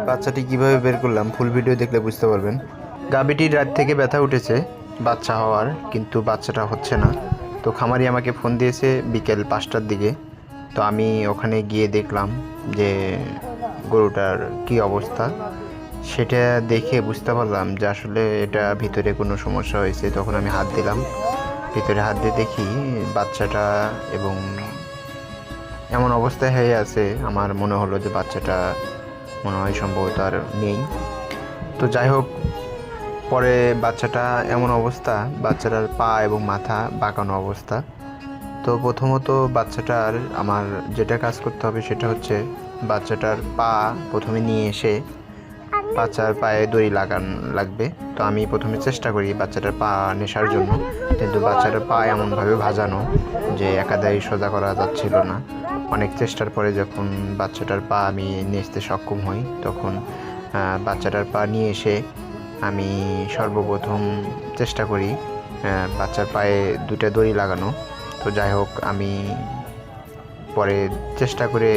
বাচ্চাটি কিভাবে বের করলাম ফুল ভিডিও দেখলে বুঝতে পারবেন। গাভীটির রাত থেকে ব্যথা উঠেছে বাচ্চা হওয়ার, কিন্তু বাচ্চাটা হচ্ছে না। তো খামারি আমাকে ফোন দিয়েছে বিকেল 5টার দিকে। তো আমি ওখানে গিয়ে দেখলাম যে গরুটার কি অবস্থা, সেটা দেখে বুঝতে পারলাম যে আসলে এটা ভিতরে কোনো সমস্যা হয়েছে। তখন আমি হাত দিলাম, ভিতরে হাত দিয়ে দেখি বাচ্চাটা এবং এমন অবস্থায় হয়ে আছে, আমার মনে হলো যে বাচ্চাটা মনে হয় সম্ভবত আর নেই। তো যাই হোক, পরে বাচ্চাটা এমন অবস্থা, বাচ্চাটার পা এবং মাথা বাঁকানো অবস্থা। তো প্রথমত বাচ্চাটার আমার যেটা কাজ করতে হবে সেটা হচ্ছে বাচ্চাটার পা প্রথমে নিয়ে এসে বাচ্চার পায়ে দড়ি লাগবে। তো আমি প্রথমে চেষ্টা করি বাচ্চাটার পা নেশার জন্য, কিন্তু বাচ্চাটার পা এমনভাবে ভাজানো যে একাদাই সোজা করা যাচ্ছিল না। অনেক চেষ্টার পরে যখন বাচ্চাটার পা আমি নেচতে সক্ষম হই, তখন বাচ্চাটার পা নিয়ে এসে আমি সর্বপ্রথম চেষ্টা করি বাচ্চার পায়ে দুটো দড়ি লাগানো। তো যাই হোক, আমি পরে চেষ্টা করে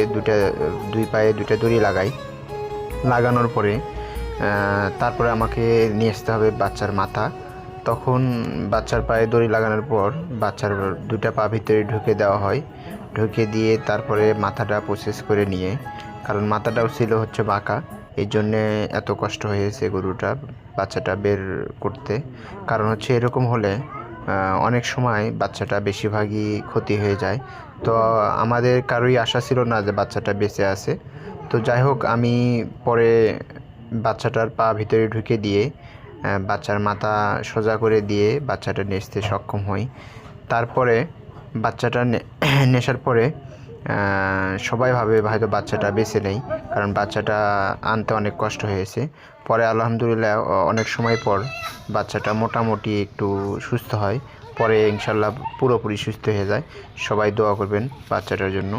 দুই পায়ে দুটো দড়ি লাগানোর পরে তারপরে আমাকে নিয়ে আসতে হবে বাচ্চার মাথা। তখন বাচ্চার পায়ে দড়ি লাগানোর পর বাচ্চার দুটা পা ভিতরে ঢুকে দেওয়া হয়, ঢুকে দিয়ে তারপরে মাথাটা প্রসেস করে নিয়ে, কারণ মাথাটাও ছিল হচ্ছে বাঁকা, এই জন্যে এত কষ্ট হয়েছে গরুটা বাচ্চাটা বের করতে। কারণ হচ্ছে এরকম হলে অনেক সময় বাচ্চাটা বেশিরভাগই ক্ষতি হয়ে যায়। তো আমাদের কারোই আশা ছিল না যে বাচ্চাটা বেঁচে আছে। তো যাই হোক, আমি পরে বাচ্চাটার পা ভিতরে ঢুকে দিয়ে বাচ্চার মাথা সোজা করে দিয়ে বাচ্চাটা নেচতে সক্ষম হই। তারপরে বাচ্চাটা নেশার পরে সবাই ভাবে হয়তো বাচ্চাটা বেঁচে নেই, কারণ বাচ্চাটা আনতে অনেক কষ্ট হয়েছে। পরে আলহামদুলিল্লাহ অনেক সময় পর বাচ্চাটা মোটামুটি একটু সুস্থ হয়, পরে ইনশাল্লাহ পুরোপুরি সুস্থ হয়ে যায়। সবাই দোয়া করবেন বাচ্চাটার জন্য।